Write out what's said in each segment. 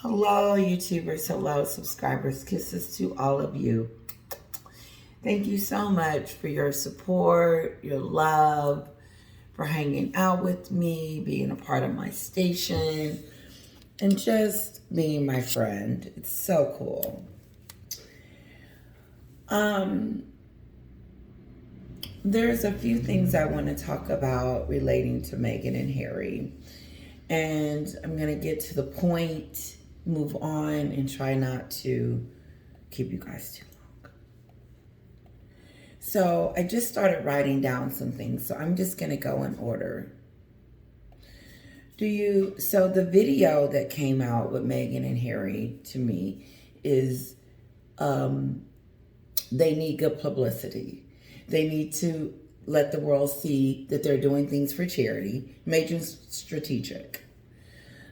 Hello, YouTubers. Hello, subscribers. Kisses to all of you. Thank you so much for your support, your love, for hanging out with me, being a part of my station, and just being my friend. It's so cool. There's a few things I want to talk about relating to Mehgan and Harry. And I'm going to get to the point, move on, and try not to keep you guys too long. So I just started writing down some things. So I'm just going to go in order. So the video that came out with Mehgan and Harry to me is they need good publicity. They need to let the world see that they're doing things for charity. Major's strategic.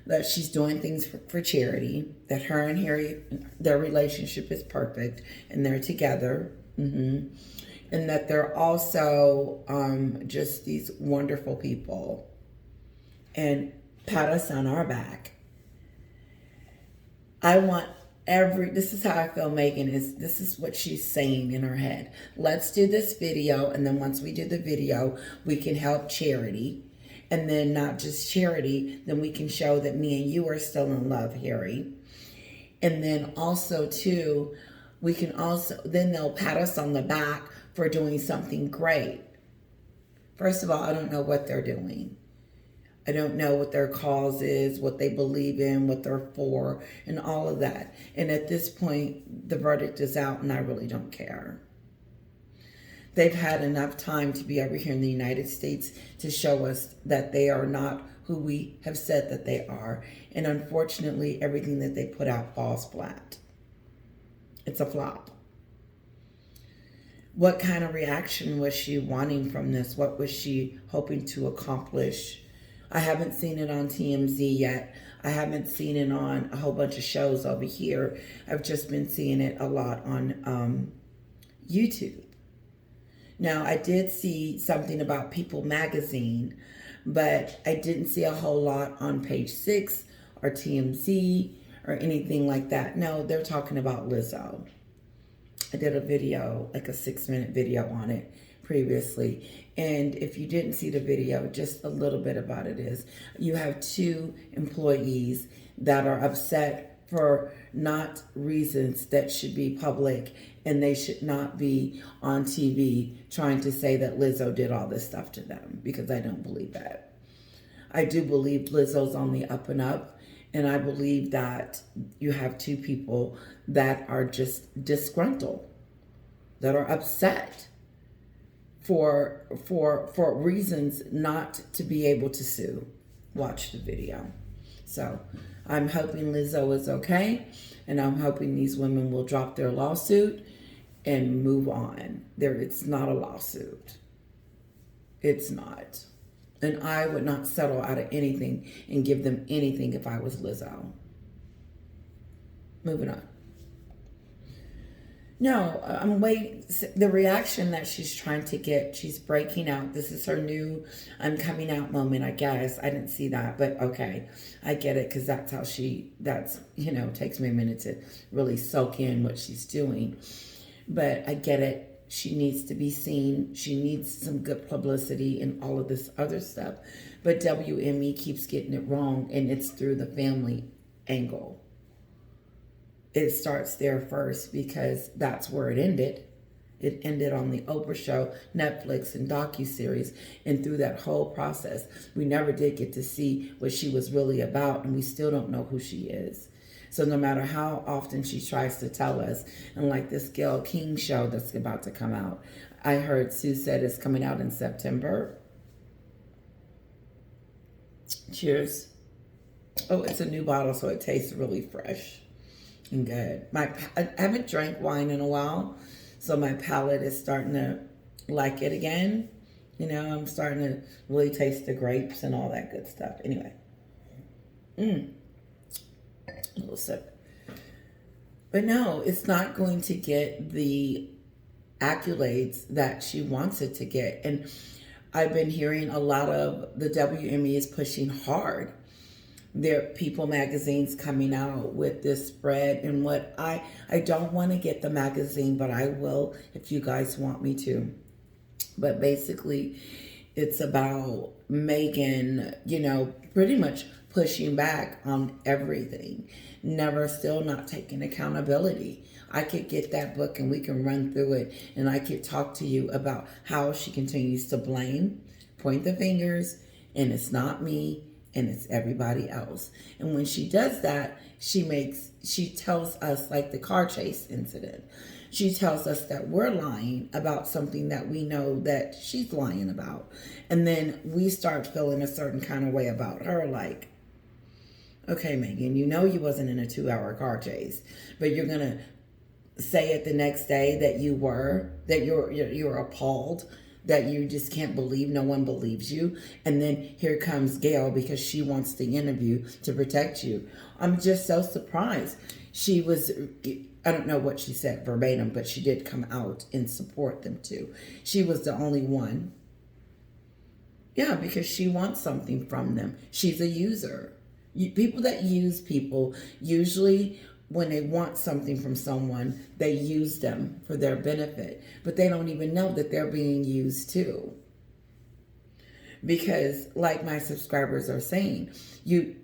That she's doing things for charity. That her and Harry, their relationship is perfect. And they're together. And that they're also just these wonderful people. And pat us on our back. This is how I feel Mehgan is. This is what she's saying in her head. Let's do this video, and then once we do the video, we can help charity. And then not just charity, then we can show that me and you are still in love, Harry. And then also, too, then they'll pat us on the back for doing something great. First of all, I don't know what they're doing. I don't know what their cause is, what they believe in, what they're for, and all of that. And at this point, the verdict is out, and I really don't care. They've had enough time to be over here in the United States to show us that they are not who we have said that they are. And unfortunately, everything that they put out falls flat. It's a flop. What kind of reaction was she wanting from this? What was she hoping to accomplish? I haven't seen it on TMZ yet. I haven't seen it on a whole bunch of shows over here. I've just been seeing it a lot on YouTube. Now, I did see something about People magazine, but I didn't see a whole lot on Page 6 or TMZ or anything like that. No, they're talking about Lizzo. I did a video, like a 6-minute video on it previously. And if you didn't see the video, just a little bit about it is, you have 2 employees that are upset for not reasons that should be public, and they should not be on TV trying to say that Lizzo did all this stuff to them, because I don't believe that. I do believe Lizzo's on the up and up, and I believe that you have 2 people that are just disgruntled, that are upset for reasons not to be able to sue. Watch the video. So I'm hoping Lizzo is okay, and I'm hoping these women will drop their lawsuit and move on. It's not a lawsuit. It's not. And I would not settle out of anything and give them anything if I was Lizzo. Moving on. No, I'm waiting. The reaction that she's trying to get, she's breaking out. This is her new I'm coming out moment, I guess. I didn't see that, but okay. I get it, because that's how takes me a minute to really soak in what she's doing. But I get it. She needs to be seen. She needs some good publicity and all of this other stuff. But WME keeps getting it wrong, and it's through the family angle. It starts there first, because that's where it ended. It ended on the Oprah show, Netflix, and docuseries. And through that whole process, we never did get to see what she was really about, and we still don't know who she is. So no matter how often she tries to tell us, and like this Gayle King show that's about to come out, I heard Sue said it's coming out in September. Cheers. Oh, it's a new bottle, so it tastes really fresh and good. I haven't drank wine in a while, so my palate is starting to like it again. I'm starting to really taste the grapes and all that good stuff. Anyway, a little sip. But no, it's not going to get the accolades that she wants it to get. And I've been hearing a lot of the WME is pushing hard There People magazines coming out with this spread, and what I don't want to get the magazine, but I will if you guys want me to. But basically, it's about Mehgan, pretty much pushing back on everything, still not taking accountability. I could get that book and we can run through it, and I could talk to you about how she continues to blame, point the fingers, and it's not me and it's everybody else. And when she does that, she tells us, like the car chase incident, she tells us that we're lying about something that we know that she's lying about. And then we start feeling a certain kind of way about her, like, okay, Mehgan, you wasn't in a 2-hour car chase, but you're going to say it the next day that you're appalled, that you just can't believe, no one believes you. And then here comes Gayle because she wants the interview to protect you. I'm just so surprised. I don't know what she said verbatim, but she did come out and support them too. She was the only one. Yeah, because she wants something from them. She's a user. People that use people, usually when they want something from someone, they use them for their benefit. But they don't even know that they're being used too. Because like my subscribers are saying, you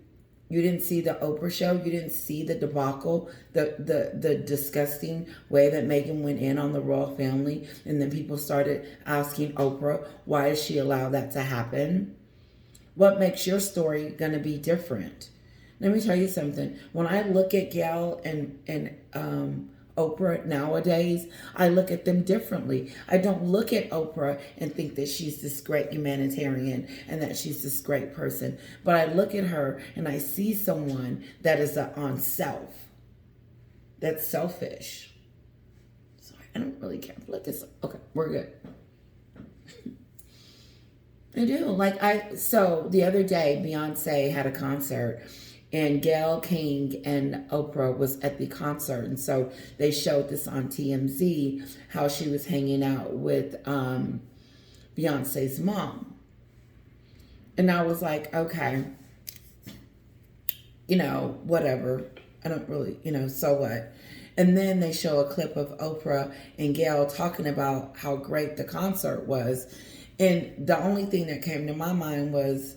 didn't see the Oprah show. You didn't see the debacle, the disgusting way that Mehgan went in on the royal family. And then people started asking Oprah, why does she allow that to happen? What makes your story going to be different? Let me tell you something. When I look at Gayle and Oprah nowadays, I look at them differently. I don't look at Oprah and think that she's this great humanitarian and that she's this great person. But I look at her and I see someone that is on self. That's selfish. Sorry, I don't really care. Let this. Okay, we're good. I do. So the other day, Beyonce had a concert. And Gayle King and Oprah was at the concert. And so they showed this on TMZ, how she was hanging out with Beyonce's mom. And I was like, okay, whatever. I don't really, so what? And then they show a clip of Oprah and Gayle talking about how great the concert was. And the only thing that came to my mind was,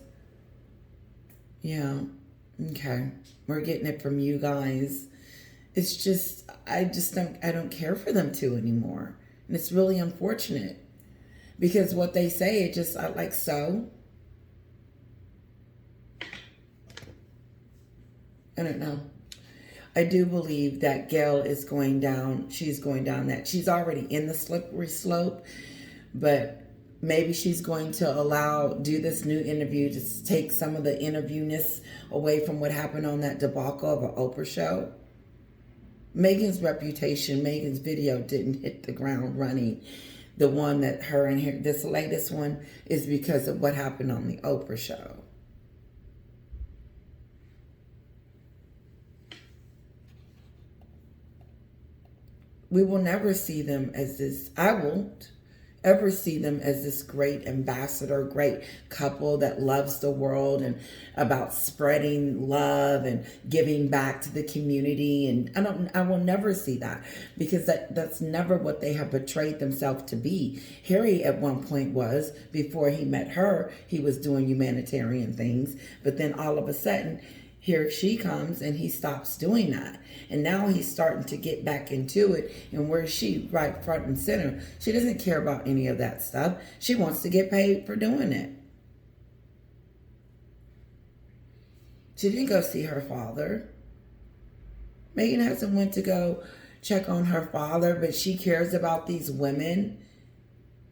okay, we're getting it from you guys. It's just, I don't care for them two anymore. And it's really unfortunate because what they say, it just, I like, so. I don't know. I do believe that Gayle is going down. She's going down that. She's already in the slippery slope, but maybe she's going to do this new interview to take some of the interviewness away from what happened on that debacle of an Oprah show. Mehgan's reputation, Mehgan's video didn't hit the ground running. The one that this latest one is because of what happened on the Oprah show. We will never see them as this. I won't ever see them as this great ambassador, great couple that loves the world and about spreading love and giving back to the community. And I will never see that because that's never what they have portrayed themselves to be. Harry at one point was, before he met her, he was doing humanitarian things, but then all of a sudden, here she comes and he stops doing that. And now he's starting to get back into it. And where's she? Right front and center. She doesn't care about any of that stuff. She wants to get paid for doing it. She didn't go see her father. Mehgan hasn't went to go check on her father, but she cares about these women,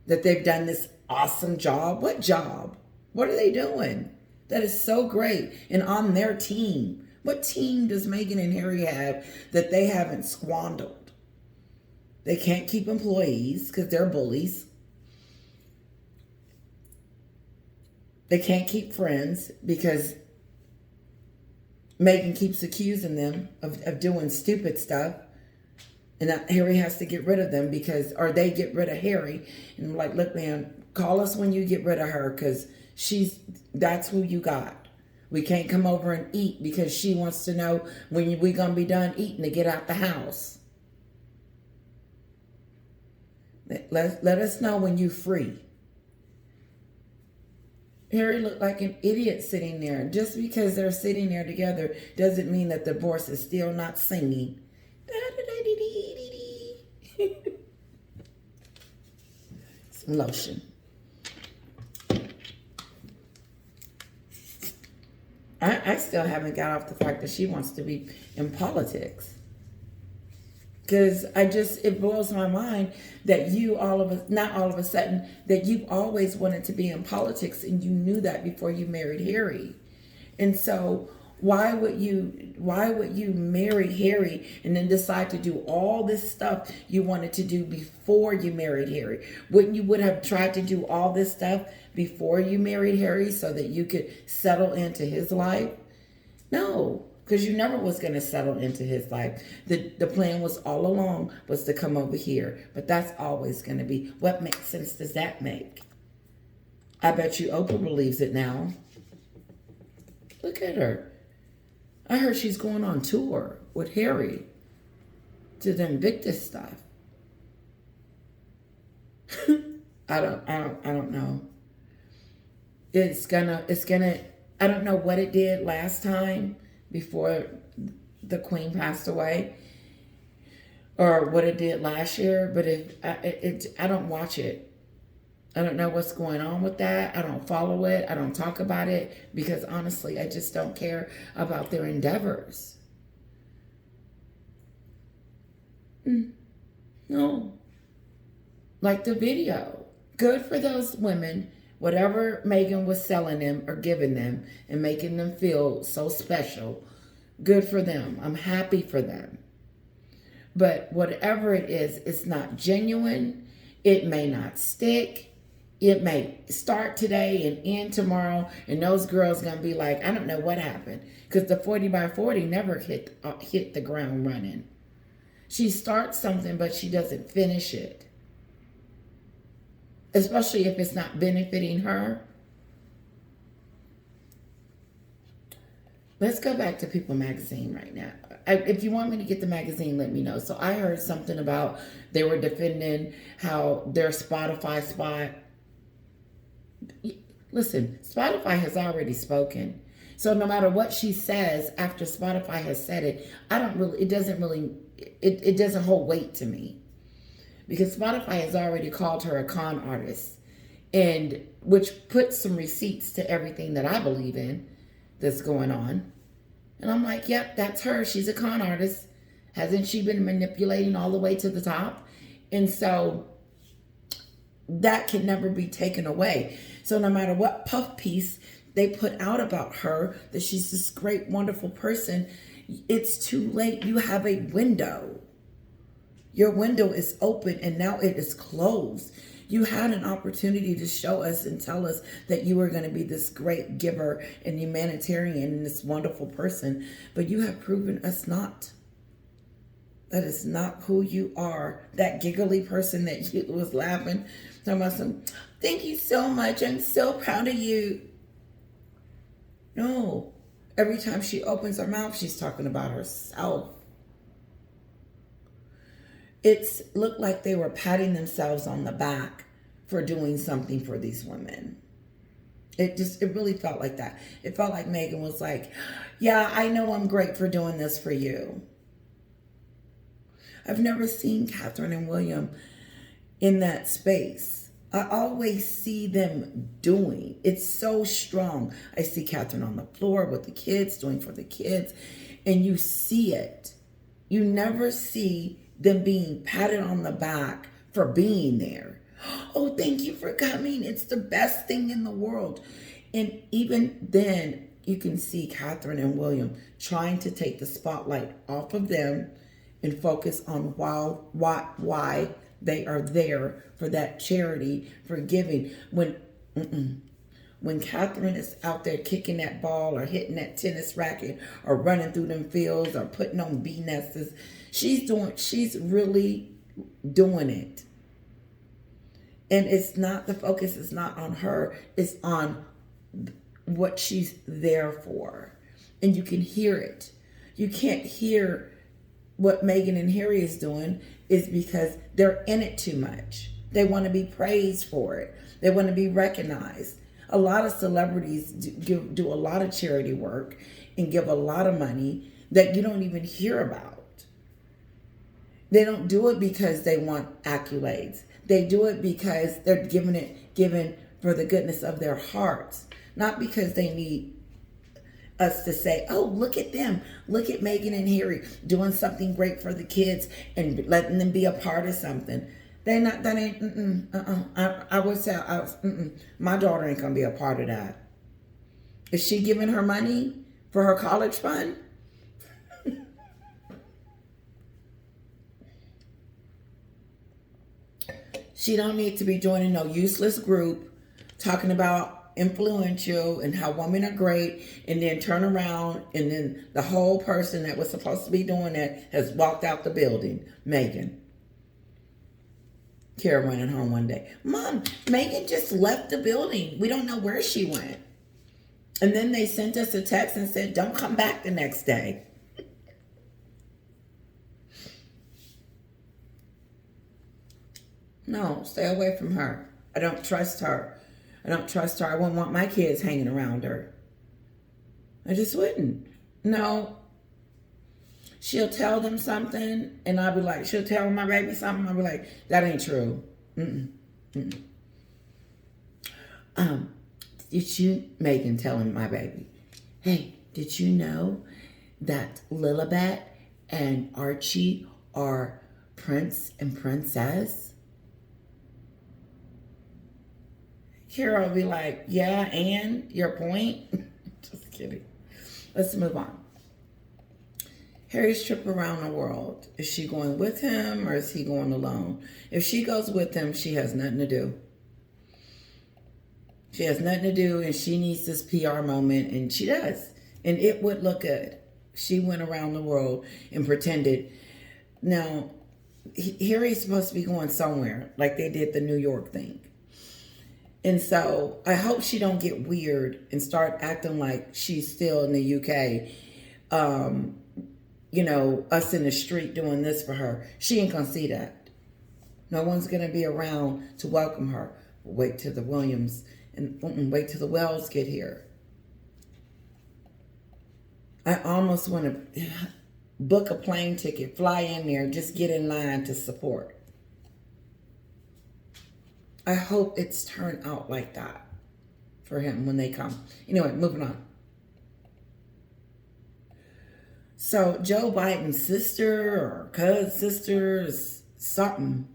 that they've done this awesome job. What job? What are they doing? That is so great. And on their team. What team does Mehgan and Harry have that they haven't squandered? They can't keep employees because they're bullies. They can't keep friends because Mehgan keeps accusing them of doing stupid stuff. And Harry has to get rid of them or they get rid of Harry. And I'm like, look, man, call us when you get rid of her because that's who you got. We can't come over and eat because she wants to know when we going to be done eating to get out the house. Let us know when you're free. Harry looked like an idiot sitting there. Just because they're sitting there together doesn't mean that the divorce is still not singing. Some lotion. I still haven't got off the fact that she wants to be in politics. Because it blows my mind that you not all of a sudden, that you've always wanted to be in politics and you knew that before you married Harry. And so why would you marry Harry and then decide to do all this stuff you wanted to do before you married Harry? Wouldn't you would have tried to do all this stuff before you married Harry so that you could settle into his life? No. Because you never was going to settle into his life. The plan was all along was to come over here. But that's always going to be. What sense does that make? I bet you Oprah believes it now. Look at her. I heard she's going on tour with Harry to the Invictus stuff. I don't know. It's gonna, I don't know what it did last time before the Queen passed away, or what it did last year, but I don't watch it. I don't know what's going on with that. I don't follow it. I don't talk about it because honestly, I just don't care about their endeavors. No. Like the video. Good for those women. Whatever Mehgan was selling them or giving them and making them feel so special, good for them. I'm happy for them. But whatever it is, it's not genuine. It may not stick. It may start today and end tomorrow, and those girls going to be like, I don't know what happened. Because the 40 by 40 never hit the ground running. She starts something, but she doesn't finish it. Especially if it's not benefiting her. Let's go back to People Magazine right now. If you want me to get the magazine, let me know. So I heard something about they were defending how their Spotify spot. Listen, Spotify has already spoken. So no matter what she says after Spotify has said it, it doesn't hold weight to me. Because Spotify has already called her a con artist, and which puts some receipts to everything that I believe in that's going on. And I'm like, yep, that's her. She's a con artist. Hasn't she been manipulating all the way to the top? And so that can never be taken away. So no matter what puff piece they put out about her, that she's this great, wonderful person, it's too late. You have a window. Your window is open and now it is closed. You had an opportunity to show us and tell us that you were going to be this great giver and humanitarian and this wonderful person, but you have proven us not. That is not who you are. That giggly person that you was laughing, talking about thank you so much. I'm so proud of you. No. Every time she opens her mouth, she's talking about herself. It's looked like they were patting themselves on the back for doing something for these women. It really felt like that. It felt like Mehgan was like, yeah, I know I'm great for doing this for you. I've never seen Catherine and William in that space. I always see them doing. It's so strong. I see Catherine on the floor with the kids, doing for the kids, and you see it. You never see them being patted on the back for being there. Oh, thank you for coming. It's the best thing in the world. And even then, you can see Catherine and William trying to take the spotlight off of them and focus on why they are there for that charity, for giving. When Catherine is out there kicking that ball or hitting that tennis racket or running through them fields or putting on bee nests, she's really doing it. And it's not, the focus is not on her, it's on what she's there for. And you can hear it. You can't hear what Mehgan and Harry is doing is because they're in it too much. They want to be praised for it. They want to be recognized. A lot of celebrities do a lot of charity work and give a lot of money that you don't even hear about. They don't do it because they want accolades. They do it because they're given for the goodness of their hearts, not because they need us to say, "Oh, look at them. Look at Mehgan and Harry doing something great for the kids and letting them be a part of something." They not that ain't. I would say, my daughter ain't gonna be a part of that. Is she giving her money for her college fund? She don't need to be joining no useless group talking about influential and how women are great, and then turn around and then the whole person that was supposed to be doing that has walked out the building. Mehgan. Kara running home one day. "Mom, Mehgan just left the building. We don't know where she went." And then they sent us a text and said, "Don't come back the next day." No, stay away from her. I don't trust her. I don't trust her. I wouldn't want my kids hanging around her. I just wouldn't. No. She'll tell them something, and I'll be like, she'll tell my baby something. I'll be like, that ain't true. Did you, Mehgan telling my baby, "Hey, did you know that Lilibet and Archie are prince and princess?" Kara will be like, "Yeah, and your point?" Just kidding. Let's move on. Harry's trip around the world. Is she going with him or is he going alone? If she goes with him, she has nothing to do. She has nothing to do, and she needs this PR moment, and she does. And it would look good. She went around the world and pretended. Now, Harry's supposed to be going somewhere, like they did the New York thing. And so I hope she don't get weird and start acting like she's still in the UK. Us in the street doing this for her. She ain't gonna see that. No one's gonna be around to welcome her. Wait till the Williams and wait till the Wells get here. I almost want to book a plane ticket, fly in there, just get in line to support. I hope it's turned out like that for him when they come. Anyway, moving on. So Joe Biden's sister or cousin sister is something.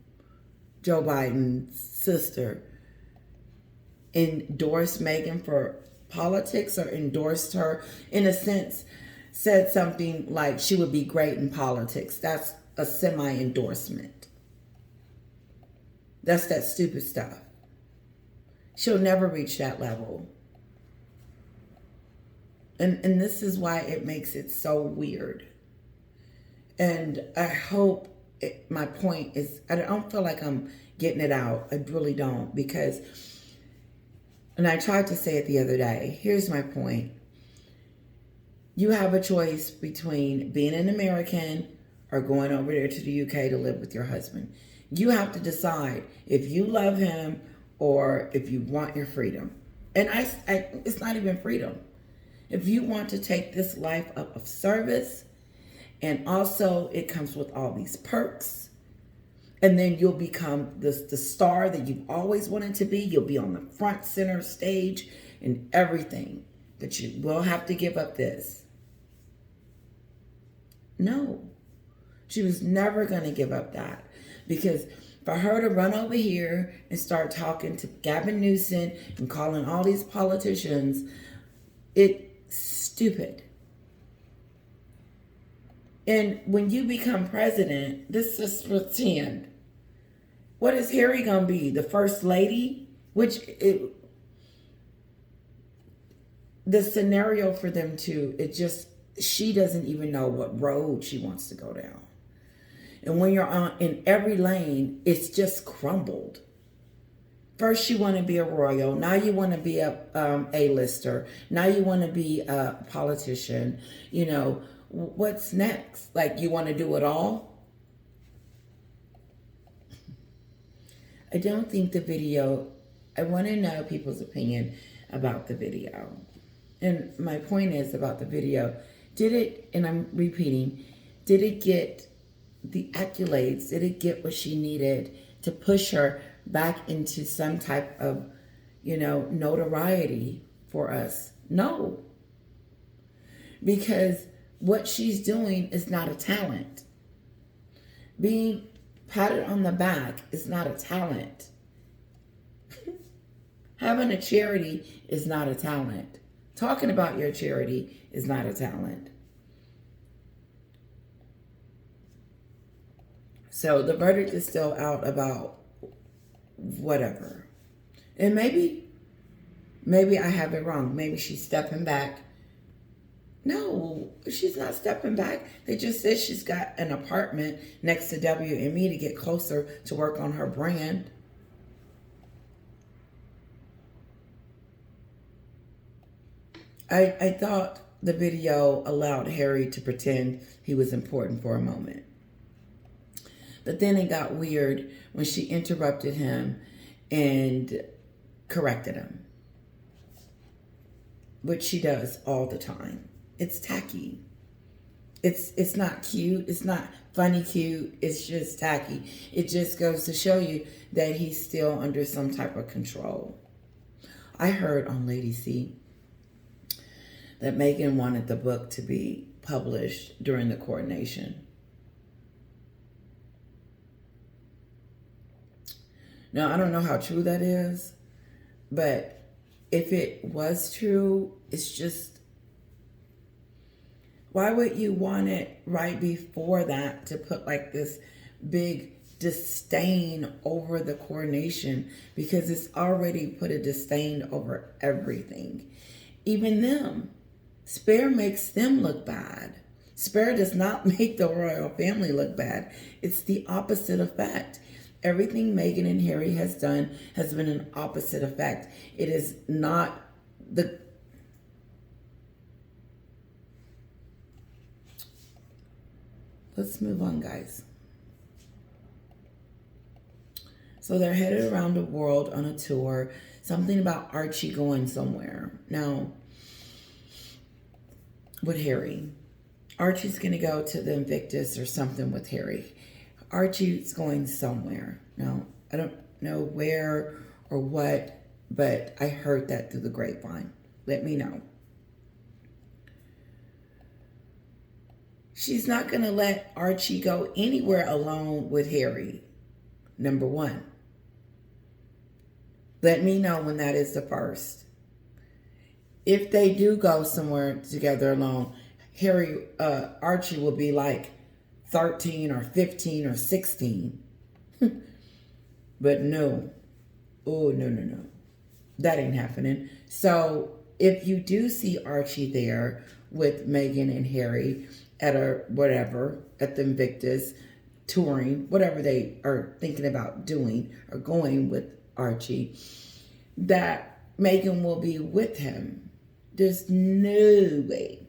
Joe Biden's sister endorsed Mehgan for politics, or endorsed her in a sense, said something like she would be great in politics. That's a semi-endorsement. That's that stupid stuff. She'll never reach that level. And this is why it makes it so weird. And I hope, my point is, I don't feel like I'm getting it out. I really don't. Because, and I tried to say it the other day, here's my point. You have a choice between being an American or going over there to the UK to live with your husband. You have to decide if you love him or if you want your freedom. And it's not even freedom. If you want to take this life up of service, and also it comes with all these perks, and then you'll become the star that you've always wanted to be. You'll be on the front center stage and everything, but you will have to give up this. No, she was never going to give up that, because for her to run over here and start talking to Gavin Newsom and calling all these politicians, it's stupid. And when you become president, this is pretend. What is Harry going to be? The first lady? The scenario for them two, she doesn't even know what road she wants to go down. And when you're in every lane, it's just crumbled. First you want to be a royal. Now you want to be a A-lister. Now you want to be a politician. You know, what's next? Like, you want to do it all? I don't think the video, I want to know people's opinion about the video. And my point is about the video, did it, and I'm repeating, did it get the accolades? Did it get what she needed to push her back into some type of, you know, notoriety for us? No. Because what she's doing is not a talent. Being patted on the back is not a talent. Having a charity is not a talent. Talking about your charity is not a talent. So the verdict is still out about whatever. And maybe I have it wrong. Maybe she's stepping back. No, she's not stepping back. They just said she's got an apartment next to WME to get closer to work on her brand. I thought the video allowed Harry to pretend he was important for a moment. But then it got weird when she interrupted him and corrected him, which she does all the time. It's tacky. It's not cute. It's not funny cute. It's just tacky. It just goes to show you that he's still under some type of control. I heard on Lady C that Mehgan wanted the book to be published during the coronation. Now, I don't know how true that is, but if it was true, it's just, why would you want it right before that to put like this big disdain over the coronation? Because it's already put a disdain over everything. Even them. Spare makes them look bad. Spare does not make the royal family look bad. It's the opposite effect. Everything Mehgan and Harry has done has been an opposite effect. It is not the... Let's move on, guys. So they're headed around the world on a tour. Something about Archie going somewhere. Now, with Harry. Archie's going to go to the Invictus or something with Harry. Archie's going somewhere. Now, I don't know where or what, but I heard that through the grapevine. Let me know. She's not going to let Archie go anywhere alone with Harry. Number one. Let me know when that is the first. If they do go somewhere together alone, Archie will be like 13 or 15 or 16. But no. Oh, no. That ain't happening. So if you do see Archie there with Mehgan and Harry at at the Invictus, touring, whatever they are thinking about doing or going with Archie, that Mehgan will be with him. There's no way.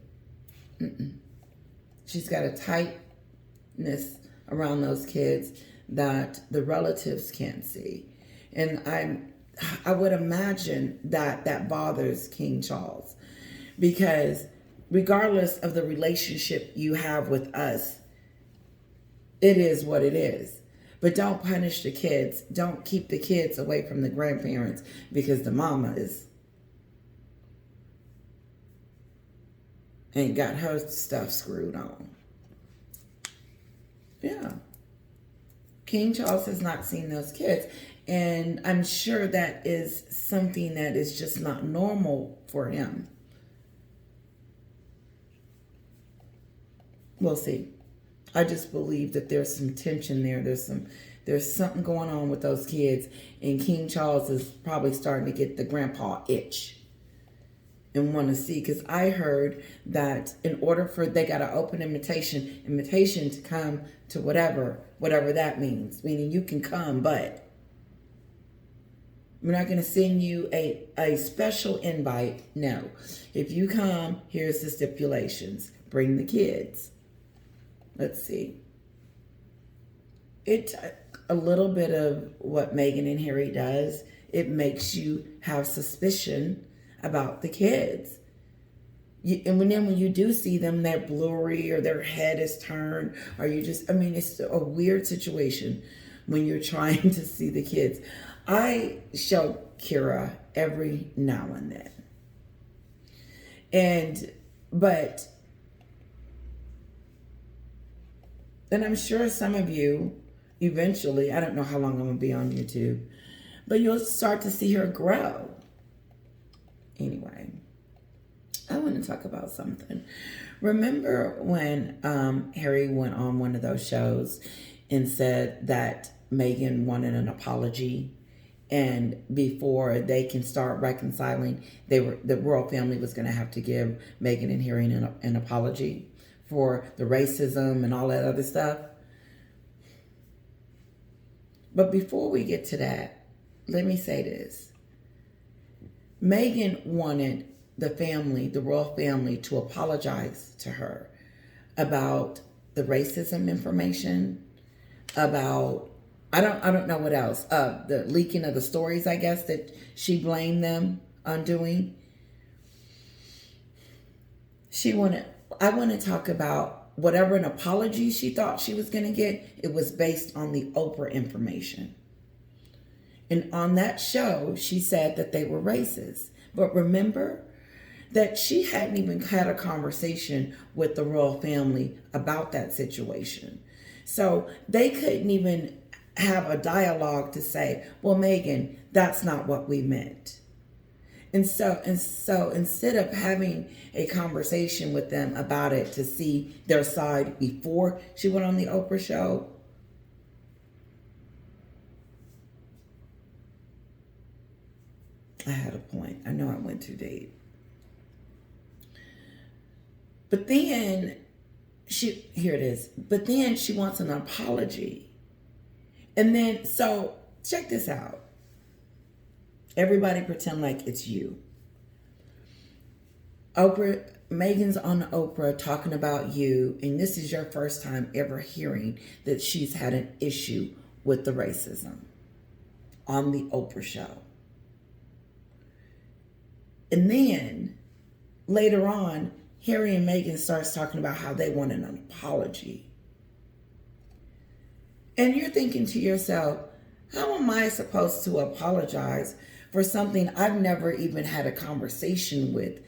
She's got a tightness around those kids that the relatives can't see. And I would imagine that bothers King Charles, because regardless of the relationship you have with us, it is what it is. But don't punish the kids. Don't keep the kids away from the grandparents because the mama ain't got her stuff screwed on. Yeah. King Charles has not seen those kids. And I'm sure that is something that is just not normal for him. We'll see. I just believe that there's some tension there. There's something going on with those kids. And King Charles is probably starting to get the grandpa itch and want to see. Because I heard that in order for, they got an open invitation to come to whatever that means. Meaning you can come, but We're not going to send you a special invite. No. If you come, here's the stipulations. Bring the kids. Let's see. It a little bit of what Mehgan and Harry does. It makes you have suspicion about the kids. And then when you do see them, they're blurry or their head is turned, or you just, I mean, it's a weird situation when you're trying to see the kids. I show Kira every now and then. But I'm sure some of you eventually, I don't know how long I'm going to be on YouTube, but you'll start to see her grow. Anyway, I want to talk about something. Remember when Harry went on one of those shows and said that Mehgan wanted an apology, and before they can start reconciling, the royal family was going to have to give Mehgan and Harry an apology for the racism and all that other stuff? But before we get to that, let me say this. Mehgan wanted the family, the royal family, to apologize to her about the racism information, about, I don't know what else, the leaking of the stories, I guess, that she blamed them on doing. I want to talk about whatever an apology she thought she was going to get. It was based on the Oprah information. And on that show, she said that they were racist. But remember that she hadn't even had a conversation with the royal family about that situation. So they couldn't even have a dialogue to say, well, Mehgan, that's not what we meant. And so instead of having a conversation with them about it to see their side before she went on the Oprah show, I had a point. I know I went too deep. But then here it is. But then she wants an apology. And then, so check this out. Everybody pretend like it's you. Oprah, Mehgan's on Oprah talking about you, and this is your first time ever hearing that she's had an issue with the racism on the Oprah show. And then later on, Harry and Mehgan starts talking about how they want an apology. And you're thinking to yourself, how am I supposed to apologize for something I've never even had a conversation with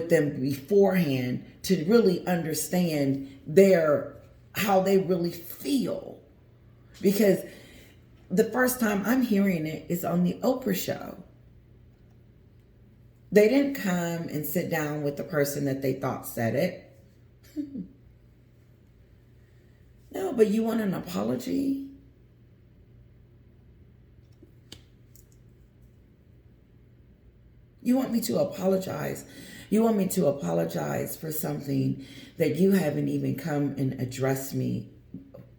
them beforehand to really understand how they really feel? Because the first time I'm hearing it is on the Oprah show. They didn't come and sit down with the person that they thought said it. No, but you want an apology? You want me to apologize? You want me to apologize for something that you haven't even come and addressed me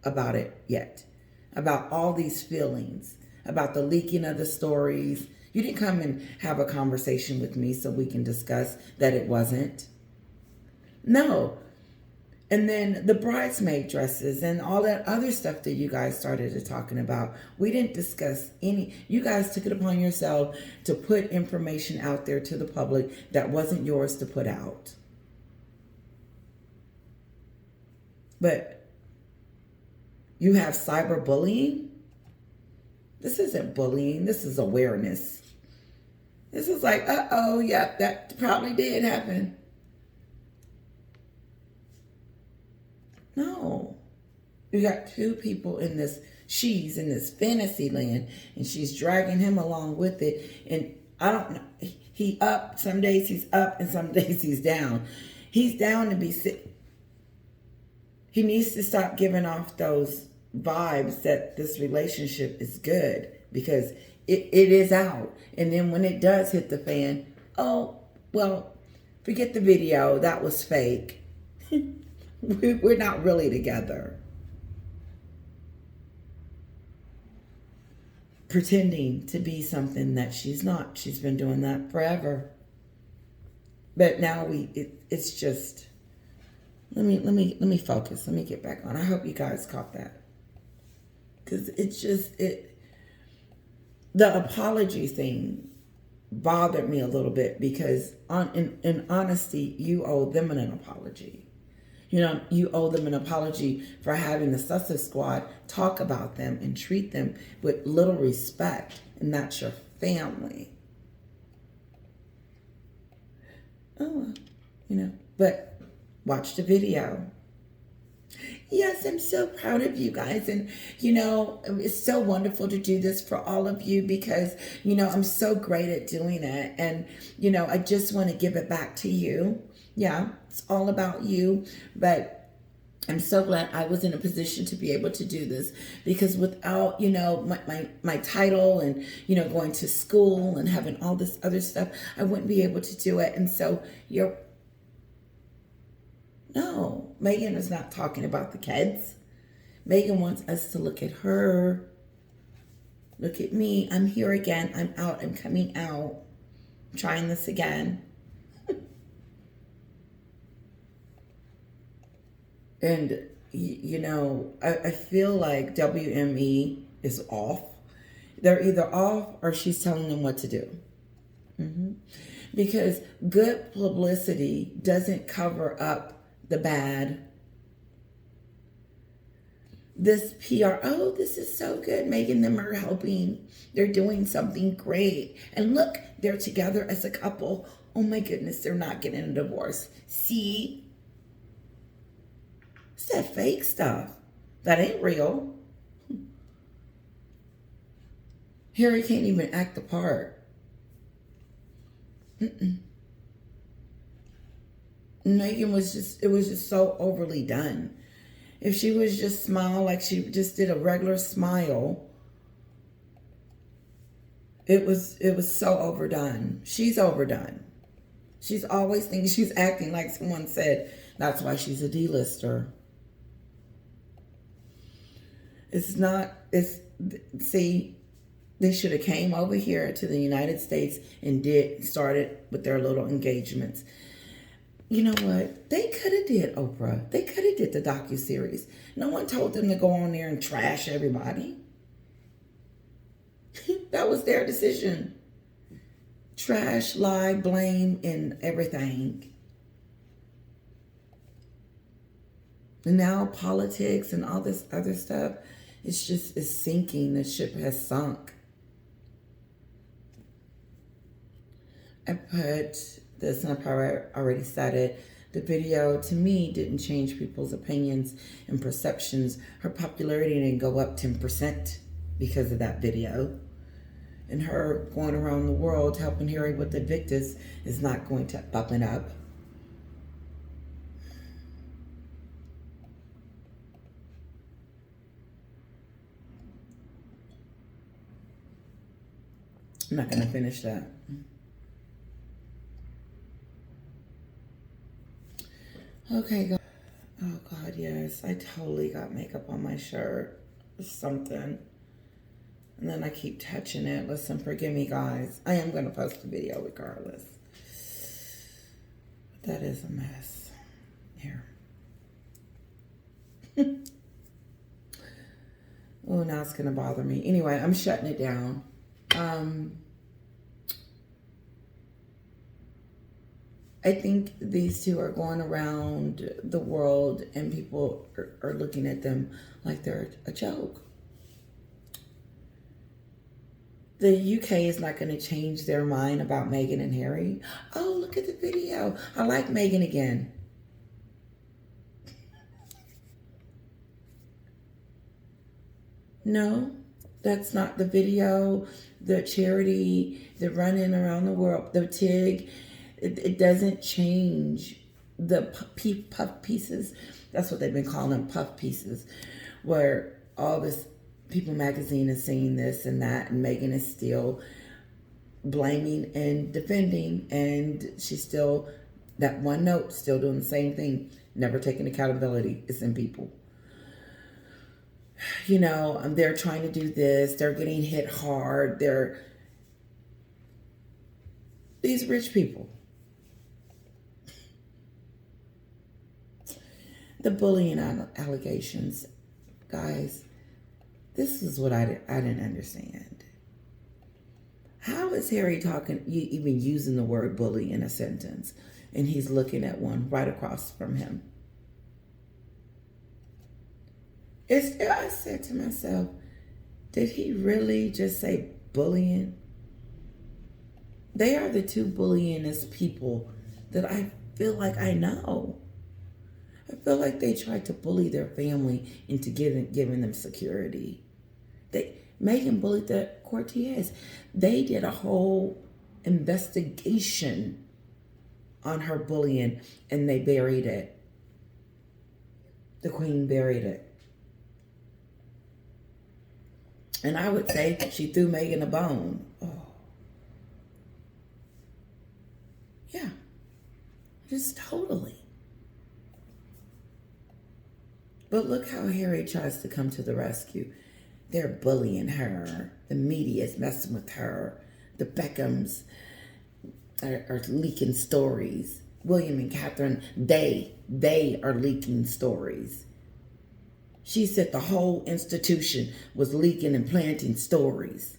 about it yet? About all these feelings, about the leaking of the stories. You didn't come and have a conversation with me so we can discuss that it wasn't. No. And then the bridesmaid dresses and all that other stuff that you guys started talking about. We didn't discuss any. You guys took it upon yourself to put information out there to the public that wasn't yours to put out. But you have cyberbullying? This isn't bullying. This is awareness. This is like, yeah, that probably did happen. No. You got two people in this, she's in this fantasy land, and she's dragging him along with it. And I don't know, he up, some days he's up and some days he's down. He's down to be sick. He needs to stop giving off those vibes that this relationship is good, because it is out. And then when it does hit the fan, oh, well, forget the video. That was fake. We're not really together. pretending to be something that she's not. She's been doing that forever. But now it's just, let me focus. Let me get back on. I hope you guys caught that. Because it's just, the apology thing bothered me a little bit, because in honesty, you owe them an apology. You know, you owe them an apology for having the Sussex Squad talk about them and treat them with little respect, and that's your family. Oh, you know, but watch the video. Yes, I'm so proud of you guys. And, you know, it's so wonderful to do this for all of you, because, you know, I'm so great at doing it. And, you know, I just want to give it back to you. Yeah, it's all about you. But I'm so glad I was in a position to be able to do this, because without, you know, my title and, you know, going to school and having all this other stuff, I wouldn't be able to do it. And so no, Mehgan is not talking about the kids. Mehgan wants us to look at her. Look at me. I'm here again. I'm out. I'm coming out. I'm trying this again. And, you know, I feel like WME is off. They're either off or she's telling them what to do. Because good publicity doesn't cover up the bad. This PR, oh, this is so good. Mehgan and them are helping. They're doing something great. And look, they're together as a couple. Oh my goodness, they're not getting a divorce. See? It's that fake stuff. That ain't real. Harry can't even act the part. Mehgan was it was just so overly done. If she was just smile like she just did a regular smile, it was so overdone. She's overdone. She's always thinking she's acting like someone said. That's why she's a D-lister. See, they should have came over here to the United States and started with their little engagements. You know what? They could have did Oprah. They could have did the docuseries. No one told them to go on there and trash everybody. That was their decision. Trash, lie, blame, and everything. And now politics and all this other stuff, it's sinking. The ship has sunk. I put this, and I probably already said it. The video, to me, didn't change people's opinions and perceptions. Her popularity didn't go up 10% because of that video. And her going around the world helping Harry with the Victus is not going to bump it up. I'm not going to finish that. Okay, God. Oh, God, yes. I totally got makeup on my shirt. It's something. And then I keep touching it. Listen, forgive me, guys. I am going to post the video regardless. But that is a mess. Here. Oh, now it's going to bother me. Anyway, I'm shutting it down. I think these two are going around the world and people are looking at them like they're a joke. The UK is not going to change their mind about Mehgan and Harry. Oh, look at the video. I like Mehgan again. No, that's not the video. The charity, the running around the world, the TIG. It doesn't change the puff pieces. That's what they've been calling them, puff pieces, where all this People magazine is saying this and that, and Mehgan is still blaming and defending, and she's still, that one note, still doing the same thing, never taking accountability. It's in people. they're trying to do this, they're getting hit hard, these rich people. The bullying allegations, guys, this is what I didn't understand. How is Harry even using the word bully in a sentence, and he's looking at one right across from him? I said to myself, did he really just say bullying? They are the two bullyingest people that I feel like I know. I feel like they tried to bully their family into giving them security. Mehgan bullied the courtiers. They did a whole investigation on her bullying, and they buried it. The queen buried it. And I would say she threw Mehgan a bone. Oh. Yeah. Just totally. But look how Harry tries to come to the rescue. They're bullying her. The media is messing with her. The Beckhams are leaking stories. William and Catherine, they are leaking stories. She said the whole institution was leaking and planting stories.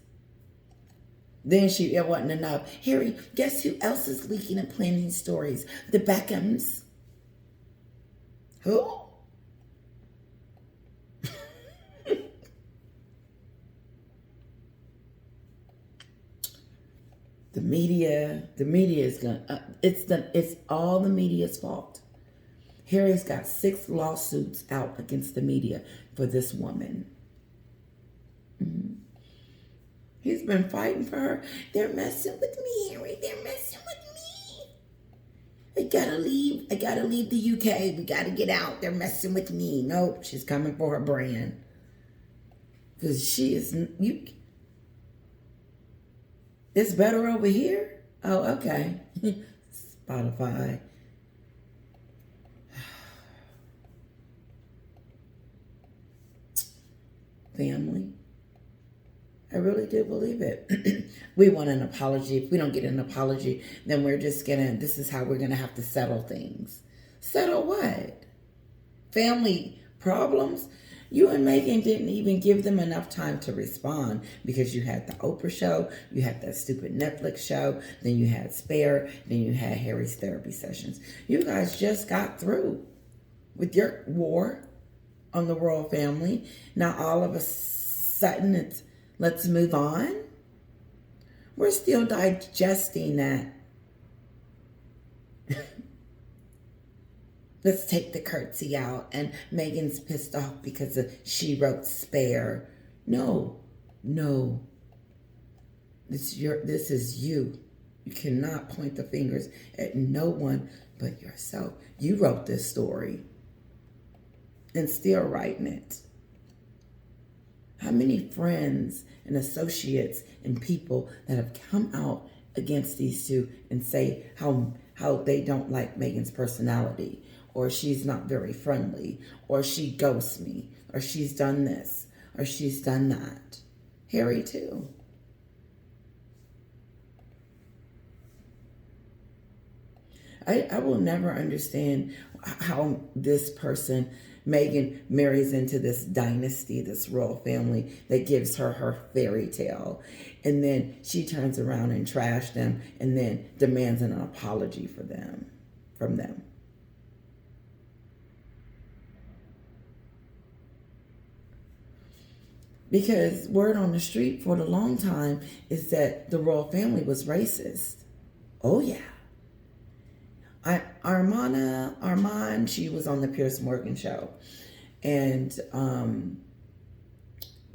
Then it wasn't enough. Harry, guess who else is leaking and planting stories? The Beckhams. Who? The media is it's all the media's fault. Harry's got 6 lawsuits out against the media for this woman. Mm-hmm. He's been fighting for her. They're messing with me, Harry. They're messing with me. I gotta leave the UK. We gotta get out. They're messing with me. Nope, she's coming for her brand. Because she is, it's better over here? Oh, okay. Spotify. Family. I really do believe it. We want an apology. If we don't get an apology, then this is how we're gonna have to settle things. Settle what? Family problems? You and Mehgan didn't even give them enough time to respond because you had the Oprah show, you had that stupid Netflix show, then you had Spare, then you had Harry's therapy sessions. You guys just got through with your war on the royal family. Now all of a sudden it's let's move on. We're still digesting that. Let's take the curtsy out, and Mehgan's pissed off because she wrote Spare. No. This is you. You cannot point the fingers at no one but yourself. You wrote this story and still writing it. How many friends and associates and people that have come out against these two and say how they don't like Mehgan's personality, or she's not very friendly, or she ghosts me, or she's done this, or she's done that. Harry too. I will never understand how this person, Mehgan, marries into this dynasty, this royal family that gives her fairy tale. And then she turns around and trashes them and then demands an apology from them. Because word on the street for the long time is that the royal family was racist. Oh, yeah. Armand, she was on the Piers Morgan show. And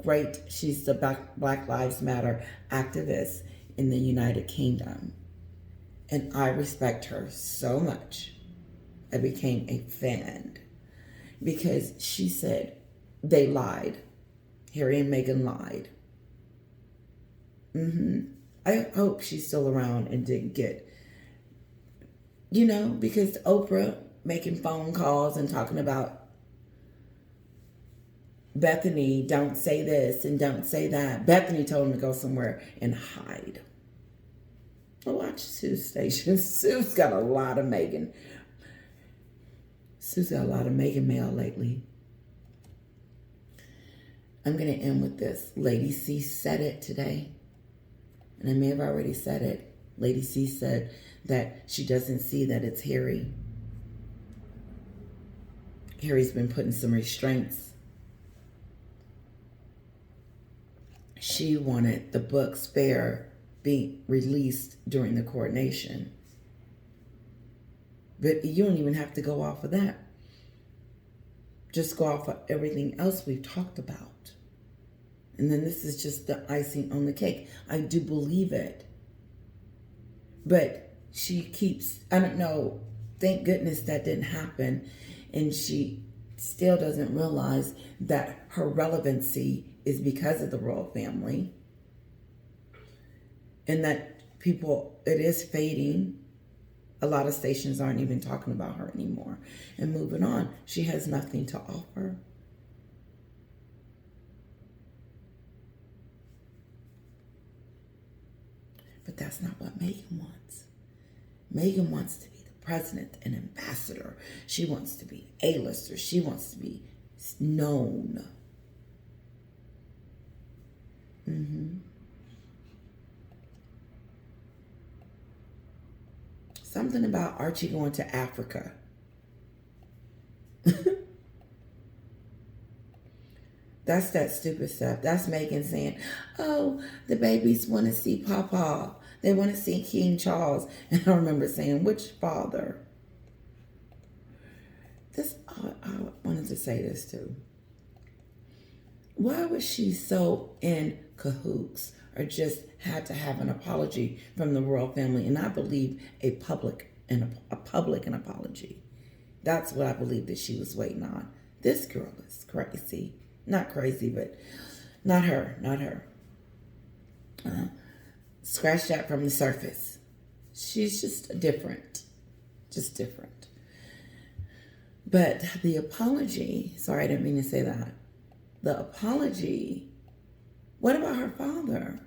great, she's the Black Lives Matter activist in the United Kingdom. And I respect her so much. I became a fan. Because she said they lied. Harry and Mehgan lied. I hope she's still around and didn't get, because Oprah making phone calls and talking about Bethany, don't say this and don't say that. Bethany told him to go somewhere and hide. Well, watch Sue's station. Sue's got a lot of Mehgan. Sue's got a lot of Mehgan mail lately. I'm going to end with this. Lady C said it today, and I may have already said it. Lady C said that she doesn't see that it's Harry. Harry's been putting some restraints. She wanted the book Spare be released during the coronation. But you don't even have to go off of that. Just go off of everything else we've talked about. And then this is just the icing on the cake. I do believe it. But she keeps, I don't know, thank goodness that didn't happen. And she still doesn't realize that her relevancy is because of the royal family. And that people, it is fading. A lot of stations aren't even talking about her anymore. And moving on, she has nothing to offer. But that's not what Mehgan wants. Mehgan wants to be the president and ambassador. She wants to be A-lister. She wants to be known. Something about Archie going to Africa. That's that stupid stuff. That's Mehgan saying, oh, the babies want to see Papa. They want to see King Charles. And I remember saying, which father? I wanted to say this too. Why was she so in cahoots or just had to have an apology from the royal family? And I believe a public apology. That's what I believe that she was waiting on. This girl is crazy. Not crazy, but not her. Scratch that from the surface. She's just different. But the apology, sorry, I didn't mean to say that. The apology, what about her father?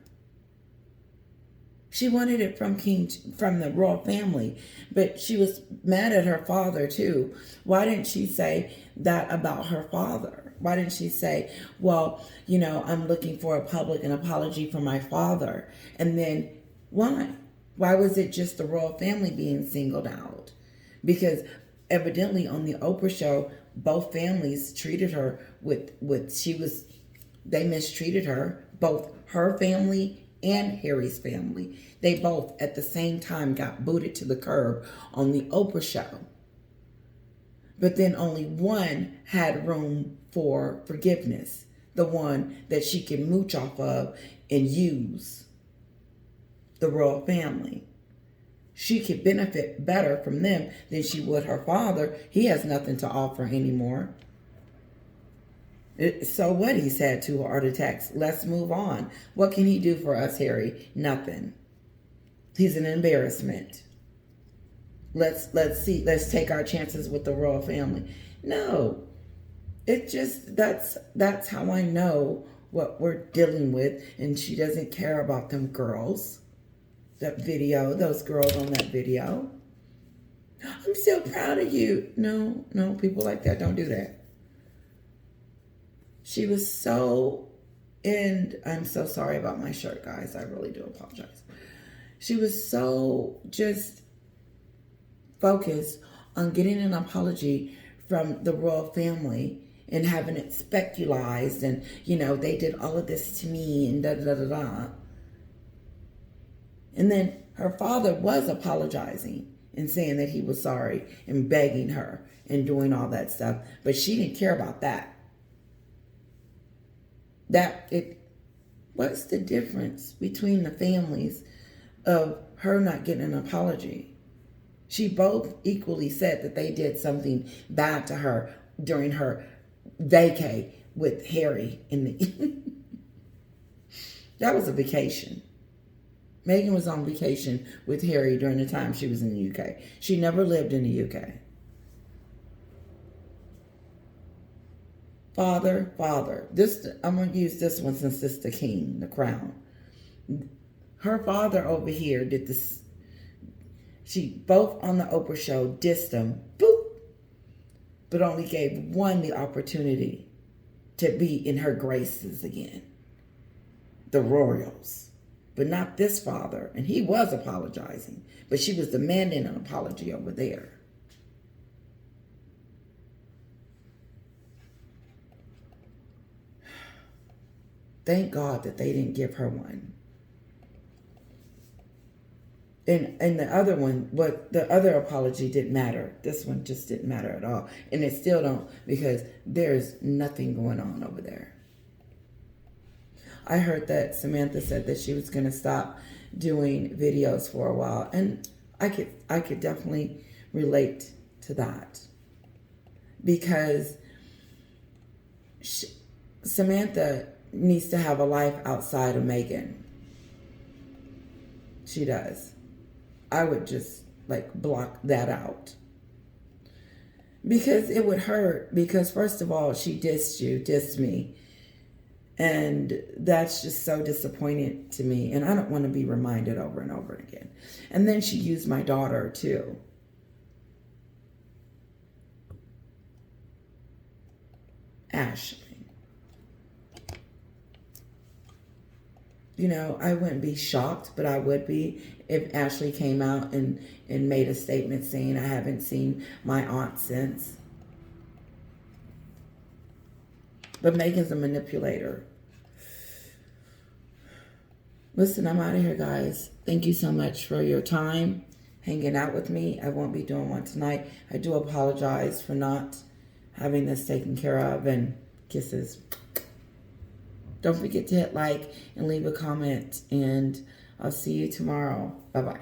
She wanted it from the royal family, but she was mad at her father too. Why didn't she say that about her father? Why didn't she say, well, I'm looking for a public apology from my father? And then why? Why was it just the royal family being singled out? Because evidently on the Oprah show, both families treated her they mistreated her, both her family and Harry's family. They both at the same time got booted to the curb on the Oprah show. But then only one had room for forgiveness, the one that she could mooch off of and use, the royal family. She could benefit better from them than she would her father. He has nothing to offer anymore. So what, he said to her art attacks. Let's move on. What can he do for us, Harry? Nothing. He's an embarrassment. Let's take our chances with the royal family. No. It just, that's how I know what we're dealing with. And she doesn't care about them girls. That video, those girls on that video. I'm so proud of you. No, people like that don't do that. She was so, and I'm so sorry about my shirt, guys. I really do apologize. She was so just focused on getting an apology from the royal family and having it specularized and, they did all of this to me and da-da-da-da-da. And then her father was apologizing and saying that he was sorry and begging her and doing all that stuff. But she didn't care about that. What's the difference between the families of her not getting an apology? She both equally said that they did something bad to her during her vacay with Harry that was a vacation. Mehgan was on vacation with Harry during the time she was in the UK. She never lived in the UK. Father. This, I'm going to use this one since it's the king, the crown. Her father over here did this. She, both on the Oprah show, dissed him. Boop. But only gave one the opportunity to be in her graces again. The royals. But not this father. And he was apologizing. But she was demanding an apology over there. Thank God that they didn't give her one. And the other one, but the other apology didn't matter. This one just didn't matter at all. And it still don't, because there's nothing going on over there. I heard that Samantha said that she was going to stop doing videos for a while. And I could definitely relate to that. Because Samantha needs to have a life outside of Mehgan. She does. I would just block that out. Because it would hurt. Because first of all, she dissed me. And that's just so disappointing to me. And I don't want to be reminded over and over again. And then she used my daughter too. Ashley. You know, I wouldn't be shocked, but I would be if Ashley came out and made a statement saying, I haven't seen my aunt since. But Mehgan's a manipulator. Listen, I'm out of here, guys. Thank you so much for your time hanging out with me. I won't be doing one tonight. I do apologize for not having this taken care of, and kisses. Don't forget to hit like and leave a comment, and I'll see you tomorrow. Bye-bye.